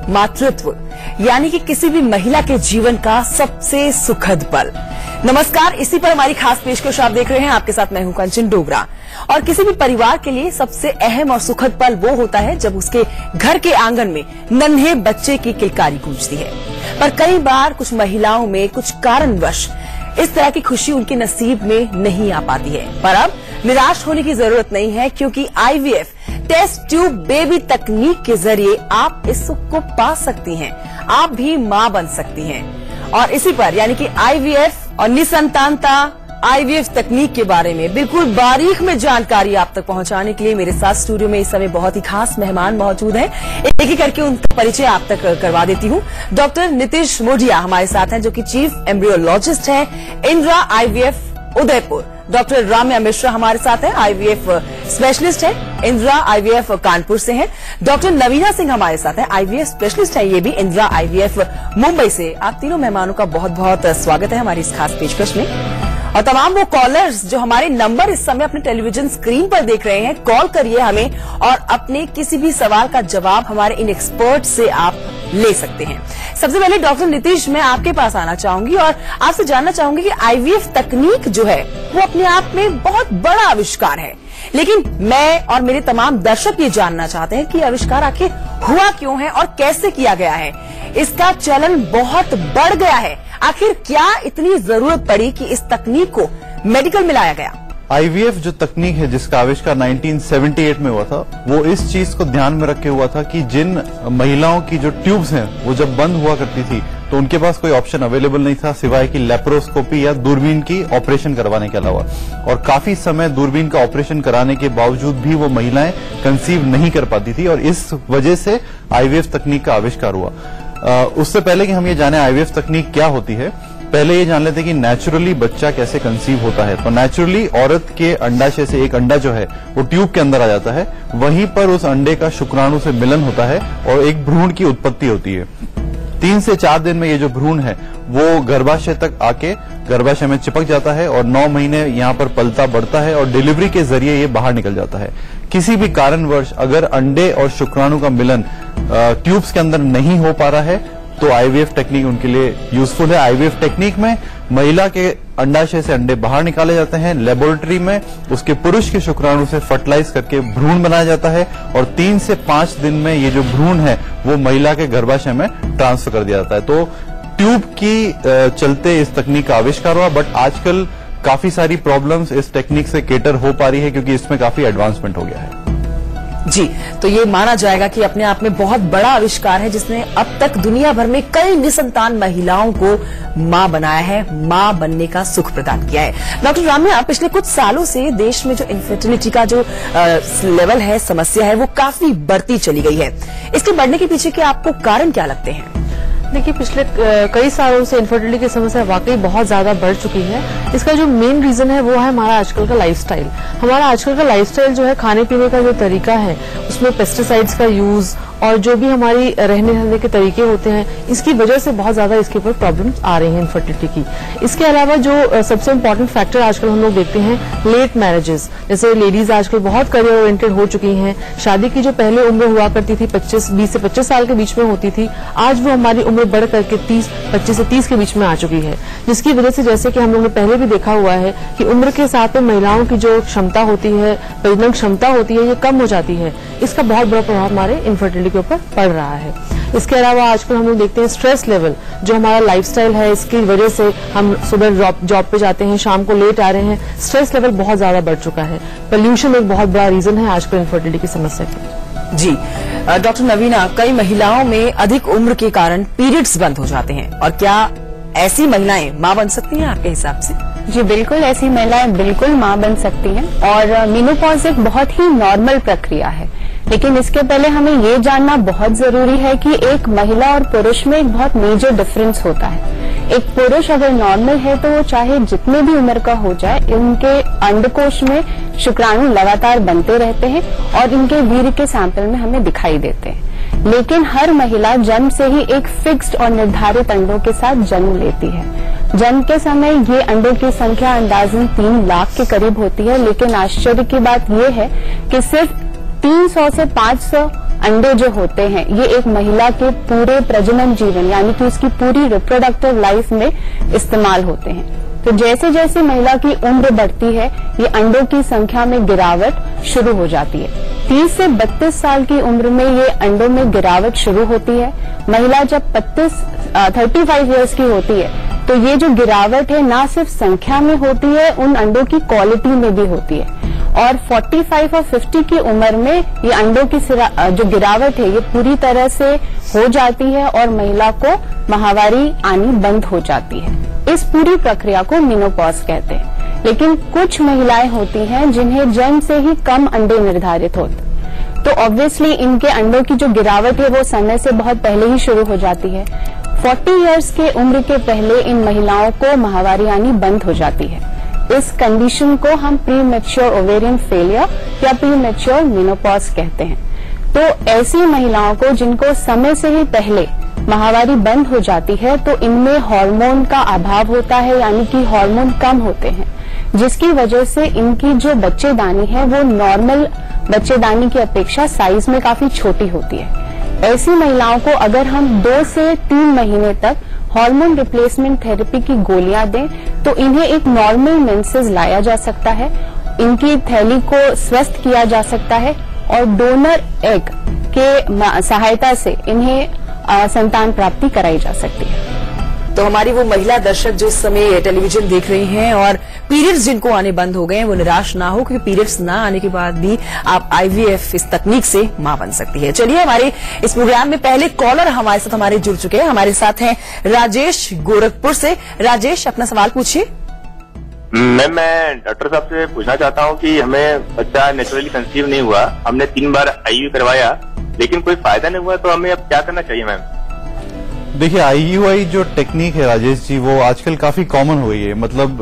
मातृत्व यानी कि किसी भी महिला के जीवन का सबसे सुखद पल। नमस्कार, इसी पर हमारी खास पेशकश आप देख रहे हैं। आपके साथ मैं हूं कंचन डोगरा। और किसी भी परिवार के लिए सबसे अहम और सुखद पल वो होता है जब उसके घर के आंगन में नन्हे बच्चे की किलकारी गूंजती है। पर कई बार कुछ महिलाओं में कुछ कारणवश इस तरह की खुशी उनके नसीब में नहीं आ पाती है। पर अब निराश होने की जरूरत नहीं है, क्योंकि आईवीएफ टेस्ट ट्यूब बेबी तकनीक के जरिए आप इस सुख को पा सकती हैं। आप भी मां बन सकती हैं। और इसी पर यानी कि आईवीएफ और निसंतानता आईवीएफ तकनीक के बारे में बिल्कुल बारीक में जानकारी आप तक पहुंचाने के लिए मेरे साथ स्टूडियो में इस समय बहुत ही खास मेहमान मौजूद हैं। एक एक करके उनका परिचय आप तक करवा देती हूं। डॉक्टर नितिश मोडिया हमारे साथ हैं, जो कि चीफ एम्ब्रियोलॉजिस्ट हैं, इंदिरा आईवीएफ उदयपुर। डॉक्टर राम्या मिश्रा हमारे साथ हैं, आईवीएफ स्पेशलिस्ट है, इंदिरा आईवीएफ कानपुर से हैं। डॉक्टर नवीना सिंह हमारे साथ हैं, आईवीएफ स्पेशलिस्ट है, ये भी इंदिरा आईवीएफ मुंबई से। आप तीनों मेहमानों का बहुत बहुत स्वागत है हमारी इस खास पेशकश में। और तमाम वो कॉलर्स जो हमारे नंबर इस समय अपने टेलीविजन स्क्रीन पर देख रहे हैं, कॉल करिए हमें और अपने किसी भी सवाल का जवाब हमारे इन एक्सपर्ट से आप ले सकते हैं। सबसे पहले डॉक्टर नितिश, मैं आपके पास आना चाहूंगी और आपसे जानना चाहूंगी कि आईवीएफ तकनीक जो है वो अपने आप में बहुत बड़ा आविष्कार है, लेकिन मैं और मेरे तमाम दर्शक ये जानना चाहते हैं कि आविष्कार आखिर हुआ क्यों है और कैसे किया गया है। इसका चलन बहुत बढ़ गया है। आखिर क्या इतनी जरूरत पड़ी कि इस तकनीक को मेडिकल में लाया गया? आईवीएफ जो तकनीक है जिसका आविष्कार 1978 में हुआ था, वो इस चीज को ध्यान में रखे हुआ था कि जिन महिलाओं की जो ट्यूब्स हैं वो जब बंद हुआ करती थी तो उनके पास कोई ऑप्शन अवेलेबल नहीं था सिवाय कि लेप्रोस्कोपी या दूरबीन की ऑपरेशन करवाने के अलावा। और काफी समय दूरबीन का ऑपरेशन कराने के बावजूद भी वो महिलाएं कंसीव नहीं कर पाती थी, और इस वजह से आईवीएफ तकनीक का आविष्कार हुआ। उससे पहले कि हम ये जाने आईवीएफ तकनीक क्या होती है, पहले ये जान लेते हैं कि नेचुरली बच्चा कैसे कंसीव होता है। तो नेचुरली औरत के अंडाशय से एक अंडा जो है वो ट्यूब के अंदर आ जाता है, वहीं पर उस अंडे का शुक्राणु से मिलन होता है और एक भ्रूण की उत्पत्ति होती है। 3 से 4 दिन में ये जो भ्रूण है वो गर्भाशय तक आके गर्भाशय में चिपक जाता है और 9 महीने यहाँ पर पलता बढ़ता है और डिलीवरी के जरिए ये बाहर निकल जाता है। किसी भी कारणवश अगर अंडे और शुक्राणु का मिलन ट्यूब्स के अंदर नहीं हो पा रहा है तो आईवीएफ टेक्निक उनके लिए यूजफुल है। आईवीएफ टेक्निक में महिला के अंडाशय से अंडे बाहर निकाले जाते हैं, लेबोरेटरी में उसके पुरुष के शुक्राणु से फर्टिलाइज करके भ्रूण बनाया जाता है और 3 से 5 दिन में ये जो भ्रूण है वो महिला के गर्भाशय में ट्रांसफर कर दिया जाता है। तो ट्यूब की चलते इस तकनीक का आविष्कार हुआ, बट आजकल काफी सारी प्रॉब्लम्स इस टेक्निक से केटर हो पा रही है क्योंकि इसमें काफी एडवांसमेंट हो गया है। जी, तो ये माना जाएगा कि अपने आप में बहुत बड़ा आविष्कार है जिसने अब तक दुनिया भर में कई निसंतान महिलाओं को मां बनाया है, मां बनने का सुख प्रदान किया है। डॉक्टर राम्या, पिछले कुछ सालों से देश में जो इनफर्टिलिटी का जो लेवल है, समस्या है, वो काफी बढ़ती चली गई है। इसके बढ़ने के पीछे के आपको कारण क्या लगते हैं? देखिए, पिछले कई सालों से इनफर्टिलिटी की समस्या वाकई बहुत ज्यादा बढ़ चुकी है। इसका जो मेन रीजन है वो है हमारा आजकल का लाइफस्टाइल। हमारा आजकल का लाइफस्टाइल जो है, खाने पीने का जो तरीका है उसमें पेस्टिसाइड्स का यूज और जो भी हमारी रहने सहने के तरीके होते हैं, इसकी वजह से बहुत ज्यादा इसके ऊपर प्रॉब्लम्स आ रही हैं इनफर्टिलिटी की। इसके अलावा जो सबसे इम्पोर्टेंट फैक्टर आजकल हम लोग देखते हैं, लेट मैरिजेस। जैसे लेडीज आजकल बहुत करियर ओरिएंटेड हो चुकी हैं। शादी की जो पहले उम्र हुआ करती थी 20 से 25 साल के बीच में होती थी, आज वो हमारी उम्र बढ़ करके 25 से 30 के बीच में आ चुकी है, जिसकी वजह से जैसे कि हम लोगों ने पहले भी देखा हुआ है कि उम्र के साथ में महिलाओं की जो क्षमता होती है, प्रजनन क्षमता होती है, ये कम हो जाती है। इसका बहुत बड़ा प्रभाव हमारे इनफर्टिलिटी के ऊपर पड़ रहा है। इसके अलावा आजकल हम लोग देखते हैं स्ट्रेस लेवल, जो हमारा लाइफस्टाइल है, इसकी वजह से हम सुबह जॉब पे जाते हैं, शाम को लेट आ रहे हैं, स्ट्रेस लेवल बहुत ज्यादा बढ़ चुका है। पोल्यूशन एक बहुत बड़ा रीजन है आजकल इनफर्टिलिटी की समस्या की। जी, डॉक्टर नवीना, कई महिलाओं में अधिक उम्र के कारण पीरियड्स बंद हो जाते हैं, और क्या ऐसी महिलाएं मां बन सकती हैं आपके हिसाब से? जी बिल्कुल, ऐसी महिलाएं बिल्कुल मां बन सकती हैं और मेनोपॉज एक बहुत ही नॉर्मल प्रक्रिया है। लेकिन इसके पहले हमें ये जानना बहुत जरूरी है कि एक महिला और पुरुष में एक बहुत मेजर डिफरेंस होता है। एक पुरुष अगर नॉर्मल है तो वो चाहे जितने भी उम्र का हो जाए, उनके अंडकोश में शुक्राणु लगातार बनते रहते हैं और इनके वीर्य के सैंपल में हमें दिखाई देते हैं। लेकिन हर महिला जन्म से ही एक फिक्स्ड और निर्धारित अंडों के साथ जन्म लेती है। जन्म के समय ये अंडों की संख्या अंदाजन 3 लाख के करीब होती है, लेकिन आश्चर्य की बात यह है कि सिर्फ 300 से 500 अंडे जो होते हैं ये एक महिला के पूरे प्रजनन जीवन यानी कि उसकी पूरी रिप्रोडक्टिव लाइफ में इस्तेमाल होते हैं। तो जैसे जैसे महिला की उम्र बढ़ती है ये अंडों की संख्या में गिरावट शुरू हो जाती है। 30 से 32 साल की उम्र में ये अंडों में गिरावट शुरू होती है। महिला जब 35 इयर्स की होती है तो ये जो गिरावट है ना सिर्फ संख्या में होती है, उन अंडों की क्वालिटी में भी होती है। और 45 और 50 की उम्र में ये अंडों की जो गिरावट है ये पूरी तरह से हो जाती है और महिला को माहवारी आनी बंद हो जाती है। इस पूरी प्रक्रिया को मेनोपॉज कहते हैं। लेकिन कुछ महिलाएं होती हैं जिन्हें जन्म से ही कम अंडे निर्धारित होते, तो ऑब्वियसली इनके अंडों की जो गिरावट है वो समय से बहुत पहले ही शुरू हो जाती है। 40 इयर्स के उम्र के पहले इन महिलाओं को माहवारी आनी बंद हो जाती है। इस कंडीशन को हम प्री मैच्योर ओवेरियन फेलियर या प्री मैच्योर मेनोपॉज कहते हैं। तो ऐसी महिलाओं को जिनको समय से ही पहले माहवारी बंद हो जाती है तो इनमें हार्मोन का अभाव होता है, यानी कि हार्मोन कम होते हैं, जिसकी वजह से इनकी जो बच्चेदानी है वो नॉर्मल बच्चेदानी की अपेक्षा साइज में काफी छोटी होती है। ऐसी महिलाओं को अगर हम 2 से 3 महीने तक हार्मोन रिप्लेसमेंट थेरेपी की गोलियां दें तो इन्हें एक नॉर्मल मेंसेस लाया जा सकता है, इनकी थैली को स्वस्थ किया जा सकता है और डोनर एग के सहायता से इन्हें संतान प्राप्ति कराई जा सकती है। तो हमारी वो महिला दर्शक जो इस समय टेलीविजन देख रही हैं और पीरियड्स जिनको आने बंद हो गए हैं वो निराश ना हो, क्योंकि पीरियड्स ना आने के बाद भी आप आईवीएफ इस तकनीक से मां बन सकती है। चलिए हमारे इस प्रोग्राम में पहले कॉलर हमारे साथ जुड़ चुके हैं। हमारे साथ हैं राजेश गोरखपुर से। राजेश, अपना सवाल पूछिए। मैं डॉक्टर साहब से पूछना चाहता हूँ कि हमें बच्चा नेचुरली कंसीव नहीं हुआ, हमने 3 बार आईयू करवाया लेकिन कोई फायदा नहीं हुआ, तो हमें अब क्या करना चाहिए मैम? देखिए, आईयूआई जो टेक्निक है राजेश जी वो आजकल काफी कॉमन हो गई है। मतलब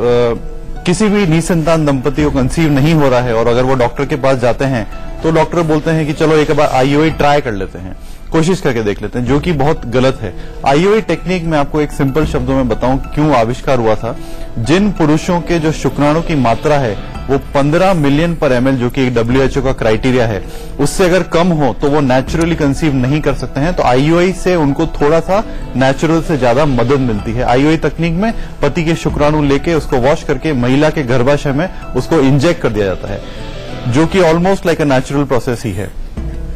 किसी भी निसंतान दंपति को कंसीव नहीं हो रहा है और अगर वो डॉक्टर के पास जाते हैं तो डॉक्टर बोलते हैं कि चलो एक बार आईयूआई ट्राई कर लेते हैं, कोशिश करके देख लेते हैं, जो कि बहुत गलत है। आईयूआई टेक्निक में आपको एक सिंपल शब्दों में बताऊं क्यों आविष्कार हुआ था। जिन पुरुषों के जो शुक्राणु की मात्रा है वो 15 मिलियन पर एमएल, जो कि एक WHO का क्राइटेरिया है, उससे अगर कम हो तो वो नेचुरली कंसीव नहीं कर सकते हैं। तो आईयूआई से उनको थोड़ा सा नेचुरल से ज्यादा मदद मिलती है। आईयूआई तकनीक में पति के शुक्राणु लेके उसको वॉश करके महिला के गर्भाशय में उसको इंजेक्ट कर दिया जाता है, जो कि almost like a natural process ही है।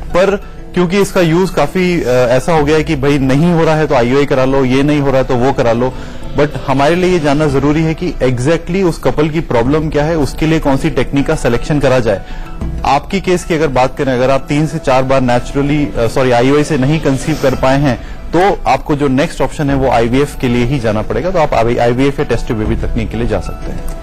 पर क्योंकि इसका यूज काफी ऐसा हो गया है कि भाई नहीं हो रहा है तो आईयूआई करा लो, ये नहीं हो रहा है तो वो करा लो, बट हमारे लिए ये जानना जरूरी है कि एग्जैक्टली उस कपल की प्रॉब्लम क्या है, उसके लिए कौन सी टेक्निक का सिलेक्शन करा जाए। आपकी केस की अगर बात करें, अगर आप 3 से 4 बार नेचुरली आईयूआई से नहीं कंसीव कर पाए हैं तो आपको जो नेक्स्ट ऑप्शन है वो आईवीएफ के लिए ही जाना पड़ेगा। तो आप आईवीएफ या टेस्ट बेबी तकनीक के लिए जा सकते हैं।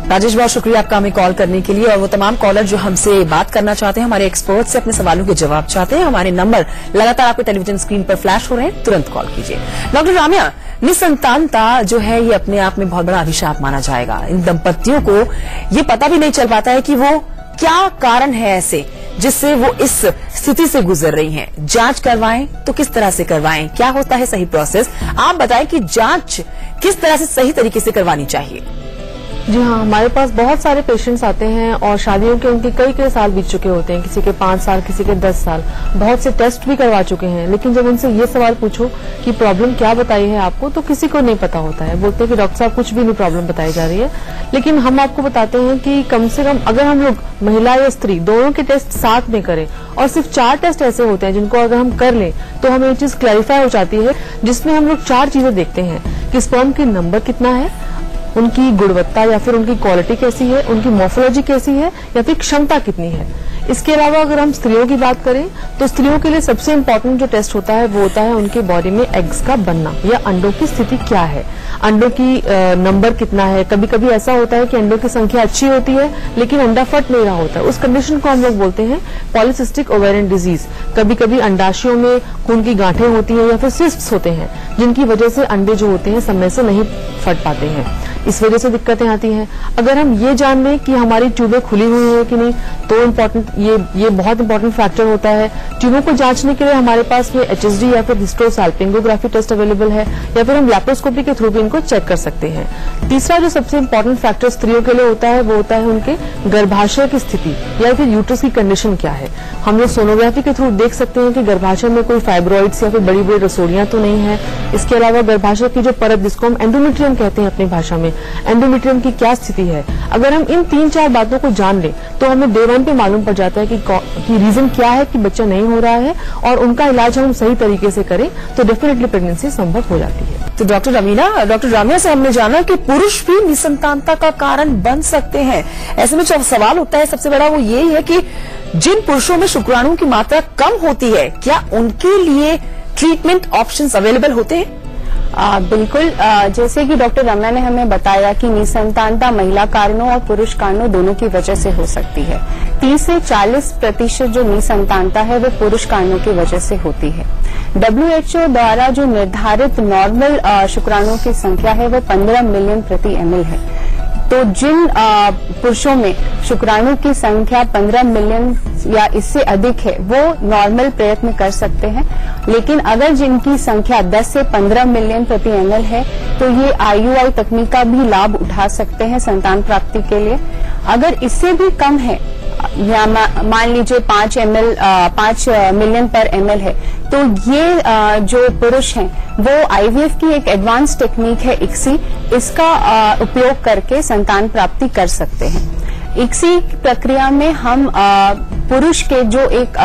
राजेश, बहुत शुक्रिया आपका हमें कॉल करने के लिए। और वो तमाम कॉलर जो हमसे बात करना चाहते हैं, हमारे एक्सपर्ट से अपने सवालों के जवाब चाहते हैं, हमारे नंबर लगातार आपके टेलीविजन स्क्रीन पर फ्लैश हो रहे हैं, तुरंत कॉल कीजिए। डॉक्टर राम्या, निसंतानता जो है ये अपने आप में बहुत बड़ा अभिशाप माना जाएगा। इन दंपतियों को ये पता भी नहीं चल पाता है कि वो क्या कारण है ऐसे जिससे वो इस स्थिति से गुजर रही हैं। जांच करवाएं तो किस तरह से करवाएं, क्या होता है सही प्रोसेस? आप बताएं कि जांच किस तरह से सही तरीके से करवानी चाहिए। जी हाँ, हमारे पास बहुत सारे पेशेंट्स आते हैं और शादियों के उनके कई साल बीत चुके होते हैं, किसी के 5 साल, किसी के 10 साल, बहुत से टेस्ट भी करवा चुके हैं। लेकिन जब उनसे ये सवाल पूछो कि प्रॉब्लम क्या बताई है आपको, तो किसी को नहीं पता होता है। बोलते हैं कि डॉक्टर साहब कुछ भी नहीं प्रॉब्लम बताई जा रही है। लेकिन हम आपको बताते हैं कि कम से कम अगर हम लोग महिला या स्त्री दोनों के टेस्ट साथ में करें, और सिर्फ 4 टेस्ट ऐसे होते हैं जिनको अगर हम कर लें तो हमें ये चीज क्लैरिफाई हो जाती है, जिसमें हम लोग 4 चीजें देखते हैं कि स्पर्म की नंबर कितना है, उनकी गुणवत्ता या फिर उनकी क्वालिटी कैसी है, उनकी मॉर्फोलॉजी कैसी है, या फिर क्षमता कितनी है। इसके अलावा अगर हम स्त्रियों की बात करें तो स्त्रियों के लिए सबसे इम्पोर्टेंट जो टेस्ट होता है वो होता है उनके बॉडी में एग्स का बनना या अंडों की स्थिति क्या है, अंडों की नंबर कितना है। कभी कभी ऐसा होता है कि अंडों की संख्या अच्छी होती है लेकिन अंडा फट नहीं रहा होता है, उस कंडीशन को हम लोग बोलते हैं पॉलीसिस्टिक ओवेरियन डिजीज। कभी कभी अंडाशयों में खून की गांठें होती हैं या फिर सिस्ट्स होते हैं, जिनकी वजह से अंडे जो होते हैं समय से नहीं फट पाते हैं, इस वजह से दिक्कतें आती हैं। अगर हम ये जान लें कि हमारी ट्यूबें खुली हुई है कि नहीं, तो इम्पोर्टेंट ये बहुत इंपॉर्टेंट फैक्टर होता है। ट्यूमर को जांचने के लिए हमारे पास में HSD या फिर हिस्टोसाल्पिंगोग्राफी टेस्ट अवेलेबल है, या फिर हम लैप्रोस्कोपी के थ्रू भी इनको चेक कर सकते हैं। तीसरा जो सबसे इंपॉर्टेंट फैक्टर स्त्रियों के लिए होता है वो होता है उनके गर्भाशय की स्थिति या फिर यूट्रस की कंडीशन क्या है। हम लोग सोनोग्राफी के थ्रू देख सकते हैं कि गर्भाशय में कोई फाइब्रॉइड्स या फिर बड़ी बड़ी रसोलियां तो नहीं है। इसके अलावा गर्भाशय की जो परत जिसको हम एंडोमेट्रियम कहते हैं अपनी भाषा में, एंडोमेट्रियम की क्या स्थिति है। अगर हम इन 3-4 बातों को जान लें तो हमें डे 1 पे मालूम पड़ जाता है कि रीजन क्या है कि बच्चा नहीं हो रहा है, और उनका इलाज हम सही तरीके से करें तो डेफिनेटली प्रेगनेंसी संभव हो जाती है। तो डॉक्टर रामिया से हमने जाना कि पुरुष भी निसंतानता का कारण बन सकते हैं। ऐसे में जो सवाल होता है सबसे बड़ा वो यही है कि जिन पुरुषों में शुक्राणु की मात्रा कम होती है, क्या उनके लिए ट्रीटमेंट ऑप्शंस अवेलेबल होते हैं? बिल्कुल। जैसे कि डॉक्टर रम्या ने हमें बताया कि निसंतानता महिला कारणों और पुरुष कारणों दोनों की वजह से हो सकती है। 30 से 40% जो निसंतानता है वो पुरुष कारणों की वजह से होती है। WHO द्वारा जो निर्धारित नॉर्मल शुक्राणुओं की संख्या है वो 15 मिलियन प्रति ml है। तो जिन पुरुषों में शुक्राणु की संख्या 15 मिलियन या इससे अधिक है वो नॉर्मल प्रयत्न कर सकते हैं, लेकिन अगर जिनकी संख्या 10 से 15 मिलियन प्रति ml है तो ये IUI तकनीक का भी लाभ उठा सकते हैं संतान प्राप्ति के लिए। अगर इससे भी कम है या मान लीजिए 5 मिलियन पर ml है तो ये जो पुरुष हैं वो IVF की एक एडवांस टेक्निक है ICSI, इसका उपयोग करके संतान प्राप्ति कर सकते हैं। ICSI प्रक्रिया में हम पुरुष के जो एक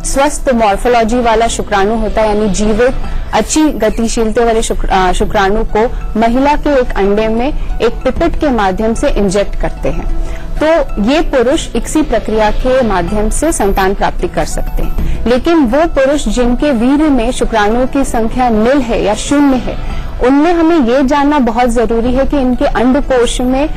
स्वस्थ मॉर्फोलॉजी वाला शुक्राणु होता है यानी जीवित अच्छी गतिशीलता वाले शुक्राणु को महिला के एक अंडे में एक पिपेट के माध्यम से इंजेक्ट करते हैं। तो ये पुरुष ICSI प्रक्रिया के माध्यम से संतान प्राप्ति कर सकते हैं। लेकिन वो पुरुष जिनके वीर्य में शुक्राणुओं की संख्या 0 है या 0 है, उनमें हमें ये जानना बहुत जरूरी है कि इनके अंडकोश में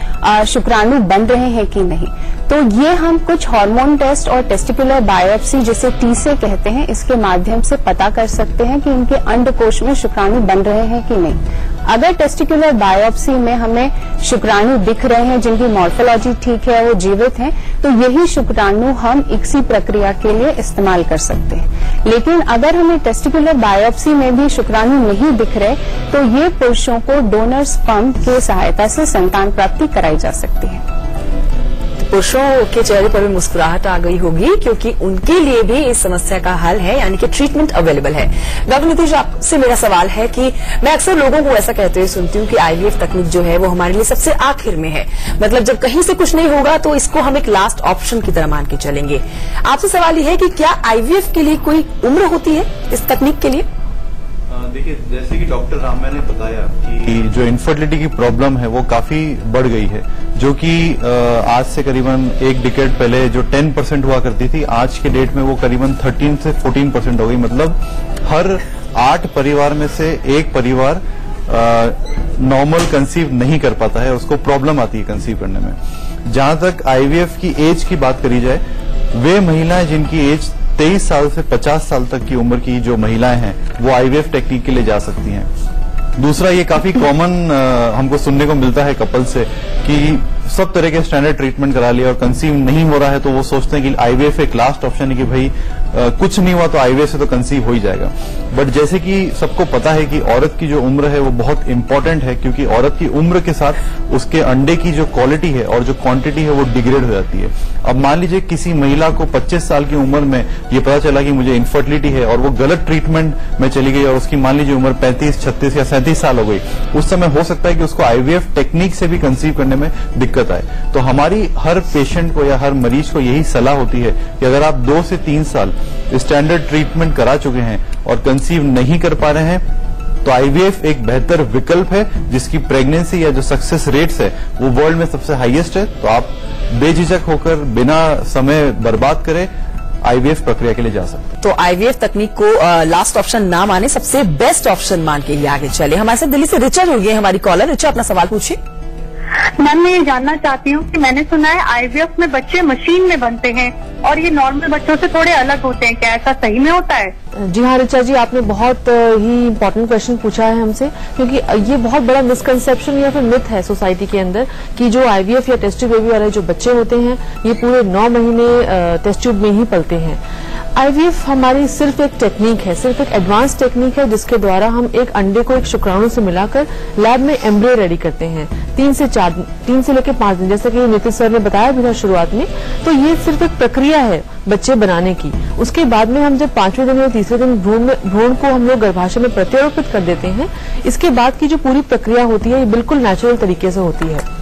शुक्राणु बन रहे हैं कि नहीं। तो ये हम कुछ हार्मोन टेस्ट और टेस्टिकुलर बायोप्सी जिसे TSA कहते हैं इसके माध्यम से पता कर सकते हैं कि इनके अंडकोश में शुक्राणु बन रहे हैं कि नहीं। अगर टेस्टिकुलर बायोप्सी में हमें शुक्राणु दिख रहे हैं जिनकी मॉर्फोलॉजी ठीक है, वो जीवित हैं, तो यही शुक्राणु हम ICSI प्रक्रिया के लिए इस्तेमाल कर सकते हैं। लेकिन अगर हमें टेस्टिकुलर बायोप्सी में भी शुक्राणु नहीं दिख रहे तो ये पुरुषों को डोनर स्पर्म की सहायता से संतान प्राप्ति कराई जा सकती है। पुरुषों के चेहरे पर भी मुस्कुराहट आ गई होगी क्योंकि उनके लिए भी इस समस्या का हल है, यानी कि ट्रीटमेंट अवेलेबल है। डॉक्टर नीतीश, आपसे मेरा सवाल है कि मैं अक्सर लोगों को ऐसा कहते हुए सुनती हूँ कि IVF तकनीक जो है वो हमारे लिए सबसे आखिर में है, मतलब जब कहीं से कुछ नहीं होगा तो इसको हम एक लास्ट ऑप्शन की तरह मान के चलेंगे। आपसे सवाल ये है कि क्या IVF के लिए कोई उम्र होती है इस तकनीक के लिए? देखिए, जैसे कि डॉक्टर रामिया ने बताया कि जो इनफर्टिलिटी की प्रॉब्लम है वो काफी बढ़ गई है, जो कि आज से करीबन 1 डिकेड पहले जो 10% हुआ करती थी, आज के डेट में वो करीबन 13 से 14% हो गई। मतलब हर 8 परिवार में से 1 परिवार नॉर्मल कंसीव नहीं कर पाता है, उसको प्रॉब्लम आती है कंसीव करने में। जहां तक IVF की एज की बात करी जाए, वे महिलाएं जिनकी एज 23 साल से 50 साल तक की उम्र की जो महिलाएं हैं वो IVF टेक्निक के लिए जा सकती हैं। दूसरा, ये काफी कॉमन हमको सुनने को मिलता है कपल से कि सब तरह के स्टैंडर्ड ट्रीटमेंट करा लिया और कंसीव नहीं हो रहा है तो वो सोचते हैं कि IVF एक लास्ट ऑप्शन है कि भाई कुछ नहीं हुआ तो IVF से तो कंसीव हो ही जाएगा। बट जैसे कि सबको पता है कि औरत की जो उम्र है वो बहुत इंपॉर्टेंट है, क्योंकि औरत की उम्र के साथ उसके अंडे की जो क्वालिटी है और जो क्वांटिटी है वो डिग्रेड हो जाती है। अब मान लीजिए किसी महिला को 25 साल की उम्र में ये पता चला कि मुझे इनफर्टिलिटी है और वो गलत ट्रीटमेंट में चली गई और उसकी मान लीजिए उम्र 35, 36 या 37 साल हो गई, उस समय हो सकता है कि उसको IVF टेक्निक से भी कंसीव करने में दिक्कत आए। तो हमारी हर पेशेंट को या हर मरीज को यही सलाह होती है कि अगर आप 2 से 3 साल स्टैंडर्ड ट्रीटमेंट करा चुके हैं और कंसीव नहीं कर पा रहे हैं तो IVF एक बेहतर विकल्प है, जिसकी प्रेगनेंसी या जो सक्सेस रेट्स है वो वर्ल्ड में सबसे हाईएस्ट है। तो आप बेझिझक होकर बिना समय बर्बाद करे IVF प्रक्रिया के लिए जा सकते हैं। तो IVF तकनीक को लास्ट ऑप्शन ना माने, सबसे बेस्ट ऑप्शन मान के ही आगे चले। हमारे साथ दिल्ली से रिचा जुड़ गई है हमारी कॉलर। रिचा, अपना सवाल पूछिए। मैम, मैं ये जानना चाहती हूँ कि मैंने सुना है IVF में बच्चे मशीन में बनते हैं, और ये नॉर्मल बच्चों से थोड़े अलग होते हैं, क्या ऐसा सही में होता है? जी हाँ ऋचा जी, आपने बहुत ही इम्पोर्टेंट क्वेश्चन पूछा है हमसे, क्योंकि ये बहुत बड़ा मिसकंसेप्शन या फिर मिथ है सोसाइटी के अंदर कि जो आईवीएफ या टेस्ट ट्यूब बेबी वाले जो बच्चे होते हैं ये पूरे 9 महीने टेस्ट ट्यूब में ही पलते हैं। आईवीएफ हमारी सिर्फ एक टेक्निक है, सिर्फ एक एडवांस टेक्निक है जिसके द्वारा हम एक अंडे को एक शुक्राणु से मिलाकर लैब में एम्ब्रियो रेडी करते हैं 3 से लेकर 5 दिन, जैसे कि नीतीश सर ने बताया भी था शुरुआत में। तो ये सिर्फ एक प्रक्रिया है बच्चे बनाने की। उसके बाद में हम जब 5वें दिन या तीसरे दिन भ्रूण को हम लोग गर्भाशय में प्रत्यारोपित कर देते हैं, इसके बाद की जो पूरी प्रक्रिया होती है ये बिल्कुल नेचुरल तरीके से होती है।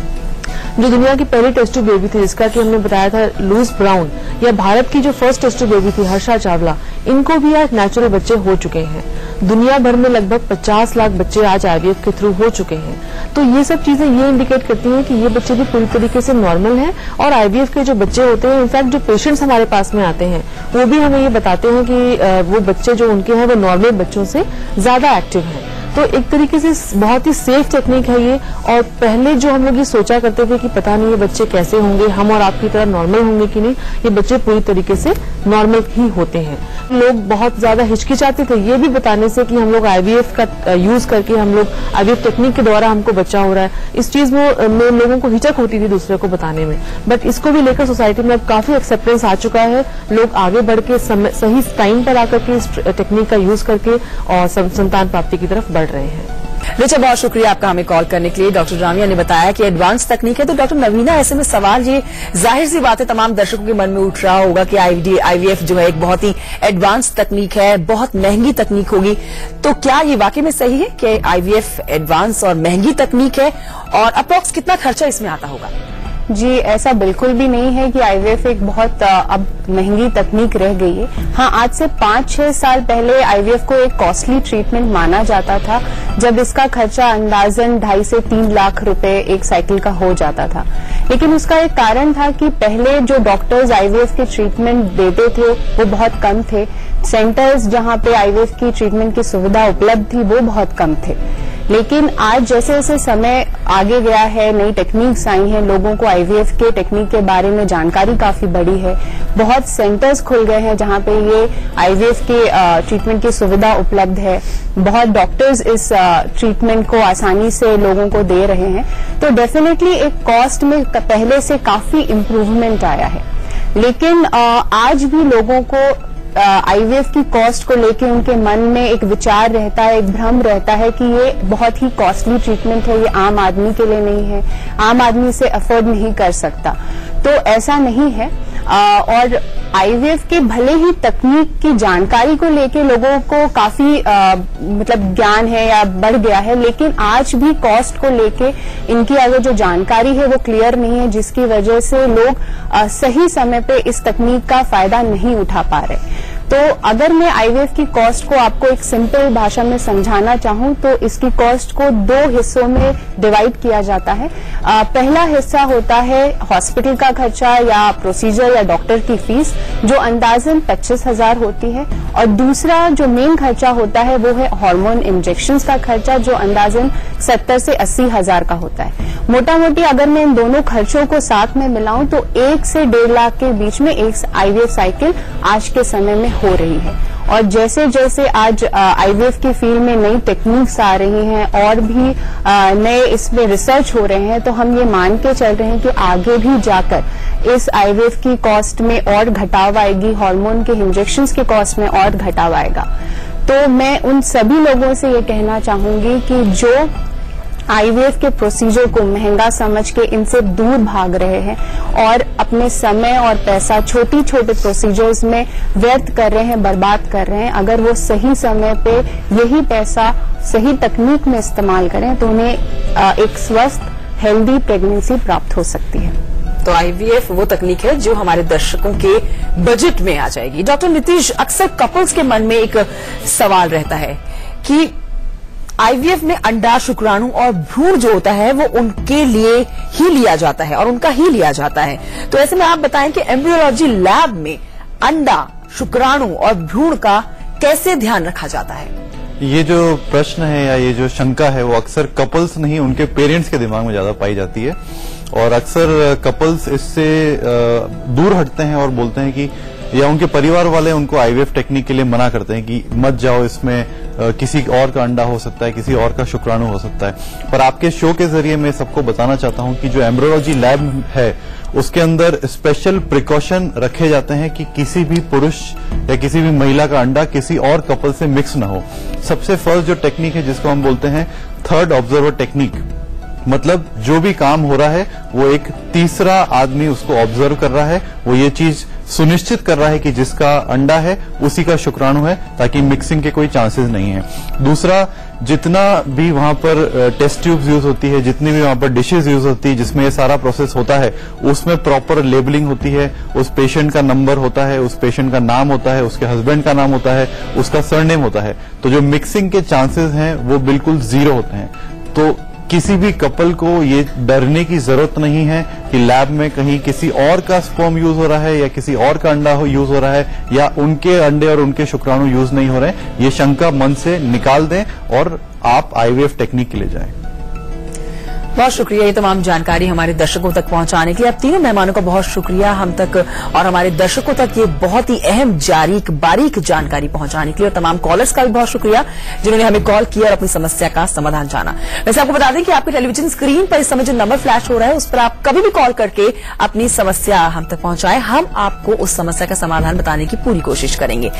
जो दुनिया की पहली टेस्ट ट्यूब बेबी थी जिसका कि हमने बताया था लुईस ब्राउन, या भारत की जो फर्स्ट टेस्ट ट्यूब बेबी थी हर्षा चावला, इनको भी आज नेचुरल बच्चे हो चुके हैं। दुनिया भर में लगभग 50 लाख बच्चे आज आईवीएफ के थ्रू हो चुके हैं। तो ये सब चीजें ये इंडिकेट करती हैं कि ये बच्चे भी पूरी तरीके से नॉर्मल हैं। और आईवीएफ के जो बच्चे होते हैं, इनफैक्ट जो पेशेंट्स हमारे पास में आते हैं वो भी हमें ये बताते हैं कि वो बच्चे जो उनके हैं वो नॉर्मल बच्चों से ज्यादा एक्टिव हैं। तो एक तरीके से बहुत ही सेफ टेक्निक है ये। और पहले जो हम लोग ये सोचा करते थे कि पता नहीं ये बच्चे कैसे होंगे, हम और आपकी तरह नॉर्मल होंगे कि नहीं, ये बच्चे पूरी तरीके से नॉर्मल ही होते हैं। लोग बहुत ज्यादा हिचकिचाते थे ये भी बताने से कि हम लोग आईवीएफ का यूज करके हम लोग आईवीएफ टेक्निक के द्वारा हमको बच्चा हो रहा है। इस चीज में लोगों को हिचक होती थी दूसरे को बताने में, बट इसको भी लेकर सोसाइटी में अब काफी एक्सेप्टेंस आ चुका है। लोग आगे बढ़ के सही टाइम पर आकर के इस टेक्निक का यूज करके और संतान प्राप्ति की तरफ बढ़ रहे हैं। रिचा, बहुत शुक्रिया आपका हमें कॉल करने के लिए। डॉक्टर रामिया ने बताया कि एडवांस तकनीक है। तो डॉक्टर नवीना, ऐसे में सवाल ये जाहिर सी बात है तमाम दर्शकों के मन में उठ रहा होगा कि आईवीएफ जो है एक बहुत ही एडवांस तकनीक है, बहुत महंगी तकनीक होगी। तो क्या ये वाकई में सही है कि आईवीएफ एडवांस और महंगी तकनीक है, और अप्रॉक्स कितना खर्चा इसमें आता होगा? जी, ऐसा बिल्कुल भी नहीं है कि आईवीएफ एक बहुत अब महंगी तकनीक रह गई है। हाँ, आज से 5-6 साल पहले आईवीएफ को एक कॉस्टली ट्रीटमेंट माना जाता था, जब इसका खर्चा अंदाजन 2.5 से 3 लाख रुपए एक साइकिल का हो जाता था। लेकिन उसका एक कारण था कि पहले जो डॉक्टर्स आईवीएफ के ट्रीटमेंट देते थे वो बहुत कम थे। सेंटर्स जहां पे आईवीएफ की ट्रीटमेंट की सुविधा उपलब्ध थी वो बहुत कम थे। लेकिन आज जैसे जैसे समय आगे गया है, नई टेक्निक्स आई हैं, लोगों को आईवीएफ के टेक्निक के बारे में जानकारी काफी बढ़ी है। बहुत सेंटर्स खुल गए हैं जहां पे ये आईवीएफ के ट्रीटमेंट की सुविधा उपलब्ध है। बहुत डॉक्टर्स इस ट्रीटमेंट को आसानी से लोगों को दे रहे हैं। तो डेफिनेटली एक कॉस्ट में पहले से काफी इम्प्रूवमेंट आया है। लेकिन आज भी लोगों को आईवीएफ की कॉस्ट को लेके उनके मन में एक विचार रहता है, एक भ्रम रहता है कि ये बहुत ही कॉस्टली ट्रीटमेंट है, ये आम आदमी के लिए नहीं है, आम आदमी से अफोर्ड नहीं कर सकता। तो ऐसा नहीं है। और आईवीएफ के भले ही तकनीक की जानकारी को लेके लोगों को काफी मतलब ज्ञान है या बढ़ गया है, लेकिन आज भी कॉस्ट को लेके इनकी अगर जो जानकारी है वो क्लियर नहीं है, जिसकी वजह से लोग सही समय पे इस तकनीक का फायदा नहीं उठा पा रहे। तो अगर मैं आईवीएफ की कॉस्ट को आपको एक सिंपल भाषा में समझाना चाहूं तो इसकी कॉस्ट को 2 हिस्सों में डिवाइड किया जाता है। पहला हिस्सा होता है हॉस्पिटल का खर्चा या प्रोसीजर या डॉक्टर की फीस, जो अंदाजन 25,000 होती है। और दूसरा जो मेन खर्चा होता है वो है हार्मोन इंजेक्शंस का खर्चा, जो अंदाजन 70 से 80,000 का होता है। मोटा मोटी अगर मैं इन दोनों खर्चों को साथ में मिलाऊं तो 1 से 1.5 लाख के बीच में एक आईवीएफ साइकिल आज के समय में हो रही है। और जैसे जैसे आज आईवीएफ की फील्ड में नई टेक्निक्स आ रही हैं और भी नए इसमें रिसर्च हो रहे हैं, तो हम ये मान के चल रहे हैं कि आगे भी जाकर इस आईवीएफ की कॉस्ट में और घटाव आएगी, हार्मोन के इंजेक्शंस की कॉस्ट में और घटाव आएगा। तो मैं उन सभी लोगों से ये कहना चाहूंगी कि जो आईवीएफ के प्रोसीजर को महंगा समझ के इनसे दूर भाग रहे हैं और अपने समय और पैसा छोटी छोटे प्रोसीजर्स में व्यर्थ कर रहे हैं, बर्बाद कर रहे हैं, अगर वो सही समय पे यही पैसा सही तकनीक में इस्तेमाल करें तो उन्हें एक स्वस्थ हेल्दी प्रेगनेंसी प्राप्त हो सकती है। तो आईवीएफ वो तकनीक है जो हमारे दर्शकों के बजट में आ जाएगी। डॉक्टर नीतीश, अक्सर कपल्स के मन में एक सवाल रहता है कि आईवीएफ में अंडा, शुक्राणु और भ्रूण जो होता है वो उनके लिए ही लिया जाता है और उनका ही लिया जाता है। तो ऐसे में आप बताएं कि एम्ब्रियोलॉजी लैब में अंडा, शुक्राणु और भ्रूण का कैसे ध्यान रखा जाता है? ये जो प्रश्न है या ये जो शंका है वो अक्सर कपल्स नहीं उनके पेरेंट्स के दिमाग में ज्यादा पाई जाती है। और अक्सर कपल्स इससे दूर हटते हैं और बोलते हैं कि, या उनके परिवार वाले उनको आईवीएफ टेक्निक के लिए मना करते हैं कि मत जाओ, इसमें किसी और का अंडा हो सकता है, किसी और का शुक्राणु हो सकता है। पर आपके शो के जरिए मैं सबको बताना चाहता हूं कि जो एम्ब्रियोलॉजी लैब है उसके अंदर स्पेशल प्रिकॉशन रखे जाते हैं कि किसी भी पुरुष या किसी भी महिला का अंडा किसी और कपल से मिक्स न हो। सबसे फर्स्ट जो टेक्निक है जिसको हम बोलते हैं थर्ड ऑब्जर्वर टेक्निक, मतलब जो भी काम हो रहा है वो एक तीसरा आदमी उसको ऑब्जर्व कर रहा है, वो ये चीज सुनिश्चित कर रहा है कि जिसका अंडा है उसी का शुक्राणु है, ताकि मिक्सिंग के कोई चांसेस नहीं है। दूसरा, जितना भी वहां पर टेस्ट ट्यूब्स यूज होती है, जितनी भी वहां पर डिशेज यूज होती है जिसमें ये सारा प्रोसेस होता है, उसमें प्रॉपर लेबलिंग होती है, उस पेशेंट का नंबर होता है, उस पेशेंट का नाम होता है, उसके हस्बैंड का नाम होता है, उसका सरनेम होता है। तो जो मिक्सिंग के चांसेस हैं वो बिल्कुल जीरो होते हैं। तो किसी भी कपल को ये डरने की जरूरत नहीं है कि लैब में कहीं किसी और का स्पर्म यूज हो रहा है या किसी और का अंडा यूज हो रहा है या उनके अंडे और उनके शुक्राणु यूज नहीं हो रहे हैं। ये शंका मन से निकाल दें और आप आईवीएफ टेक्निक के लिए जाएं। बहुत शुक्रिया ये तमाम जानकारी हमारे दर्शकों तक पहुंचाने के लिए। आप तीनों मेहमानों का बहुत शुक्रिया हम तक और हमारे दर्शकों तक ये बहुत ही अहम बारीक जानकारी पहुंचाने के लिए। और तमाम कॉलर्स का भी बहुत शुक्रिया जिन्होंने हमें कॉल किया और अपनी समस्या का समाधान जाना। वैसे आपको बता दें कि आपके टेलीविजन स्क्रीन पर इस समय जो नंबर फ्लैश हो रहा है उस पर आप कभी भी कॉल करके अपनी समस्या हम तक पहुंचाएं, हम आपको उस समस्या का समाधान बताने की पूरी कोशिश करेंगे।